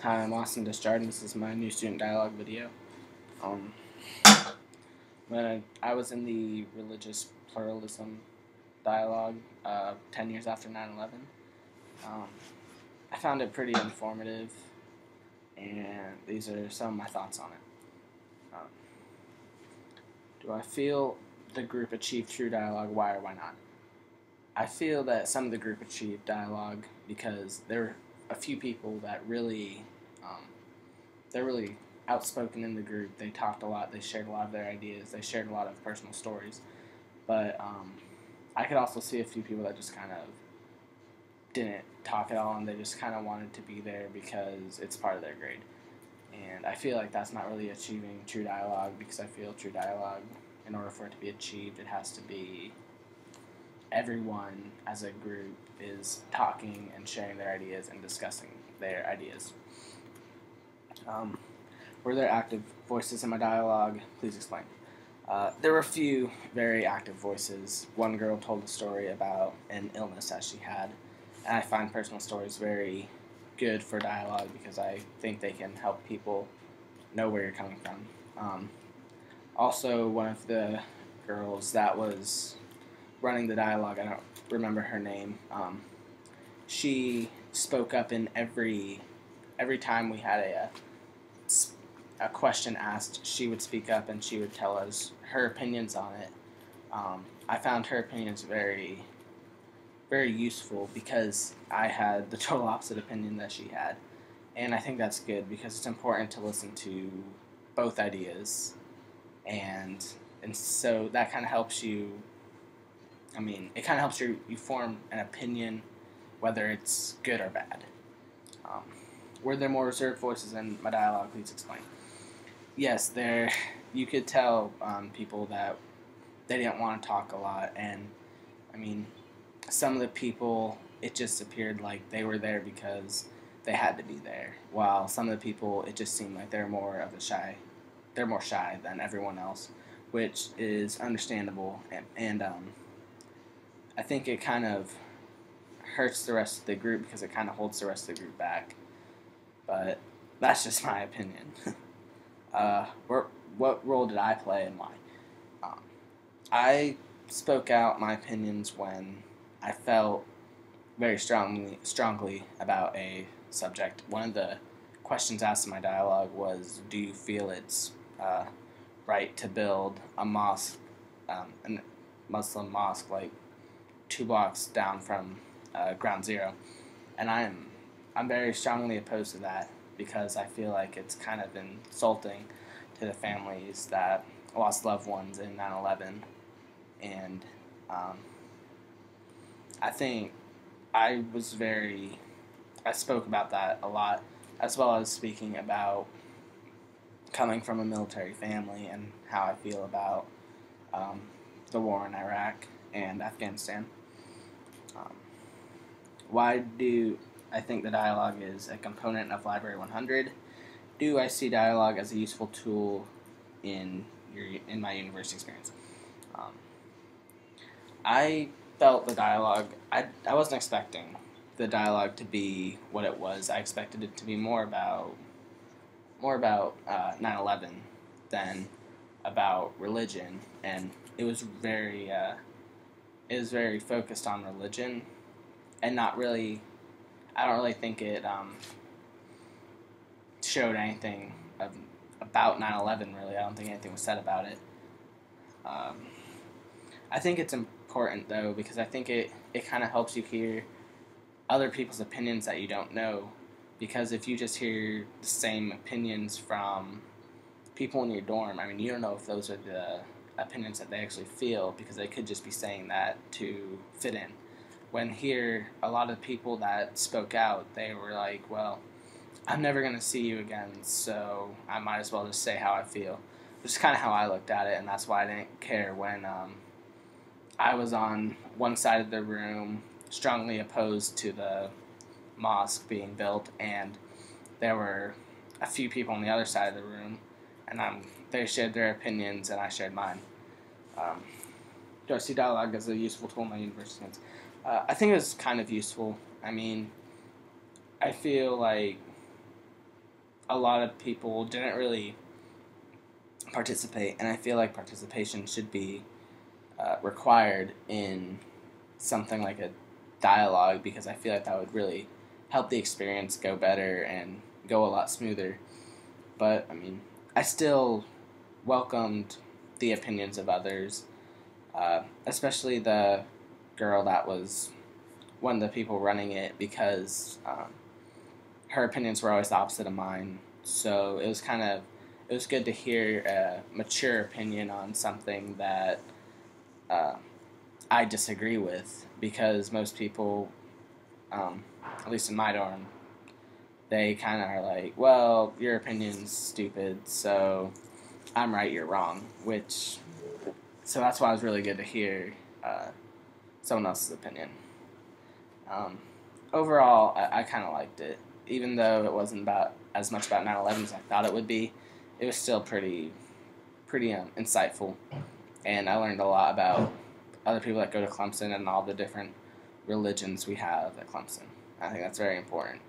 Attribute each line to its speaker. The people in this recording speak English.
Speaker 1: Hi, I'm Austin Desjardins. This is my new student dialogue video. Um, when I was in the religious pluralism dialogue 10 years after 9/11, um, I found it pretty informative, and these are some of my thoughts on it. Do I feel the group achieved true dialogue? Why or why not? I feel that some of the group achieved dialogue because there were a few people that um, they're really outspoken in the group. They talked a lot. They shared a lot of their ideas. They shared a lot of personal stories. But I could also see a few people that just kind of didn't talk at all, and they just kind of wanted to be there because it's part of their grade. And I feel like that's not really achieving true dialogue, because I feel true dialogue, in order for it to be achieved, it has to be everyone as a group is talking and sharing their ideas and discussing their ideas. Um, were there active voices in my dialogue? Please explain. There were a few very active voices. One girl told a story about an illness that she had, and I find personal stories very good for dialogue because I think they can help people know where you're coming from. Also, one of the girls that was running the dialogue, I don't remember her name, she spoke up in every time we had a question asked, she would speak up and she would tell us her opinions on it. I found her opinions very, very useful because I had the total opposite opinion that she had. And I think that's good because it's important to listen to both ideas. And, and so that kind of helps you, it kind of helps you form an opinion, whether it's good or bad. Um, were there more reserved voices in my dialogue? Please explain. Yes, there. You could tell people that they didn't want to talk a lot, and I mean, some of the people, it just appeared like they were there because they had to be there. While some of the people, it just seemed like they're more shy than everyone else, which is understandable, and I think it kind of hurts the rest of the group because it kind of holds the rest of the group back. But that's just my opinion. uh, what role did I play and why? Um, I spoke out my opinions when I felt very strongly about a subject. One of the questions asked in my dialogue was, "Do you feel it's right to build a mosque, a Muslim mosque, like 2 blocks down from Ground Zero?" And I'm very strongly opposed to that because I feel like it's kind of insulting to the families that lost loved ones in 9/11, and um, I think I was very I spoke about that a lot, as well as speaking about coming from a military family and how I feel about um, the war in Iraq and Afghanistan. Um, why do I think the dialogue is a component of Library 100? Do I see dialogue as a useful tool in my university experience? Um, I felt the dialogue. I wasn't expecting the dialogue to be what it was. I expected it to be more about 9/11 than about religion, and it was very focused on religion, and not really. I don't really think it showed anything about 9/11. Really, I don't think anything was said about it. Um, I think it's important though because I think it kind of helps you hear other people's opinions that you don't know. Because if you just hear the same opinions from people in your dorm, you don't know if those are the opinions that they actually feel because they could just be saying that to fit in. When here, a lot of people that spoke out, they were like, well, I'm never going to see you again, so I might as well just say how I feel. Which is kind of how I looked at it, and that's why I didn't care when I was on one side of the room, strongly opposed to the mosque being built, and there were a few people on the other side of the room, and they shared their opinions, and I shared mine. Um, do I see dialogue as a useful tool in my university? I think it was kind of useful. I feel like a lot of people didn't really participate, and I feel like participation should be required in something like a dialogue, because I feel like that would really help the experience go better and go a lot smoother. But I mean, I still welcomed the opinions of others, especially the girl that was one of the people running it, because her opinions were always the opposite of mine. So it was good to hear a mature opinion on something that uh, I disagree with, because most people, at least in my dorm, they kind of are like, well, your opinion's stupid, so I'm right, you're wrong. So that's why it was really good to hear someone else's opinion. Um, Overall, I kind of liked it. Even though it wasn't about as much about 9/11 as I thought it would be, it was still pretty insightful, and I learned a lot about other people that go to Clemson and all the different religions we have at Clemson. I think that's very important.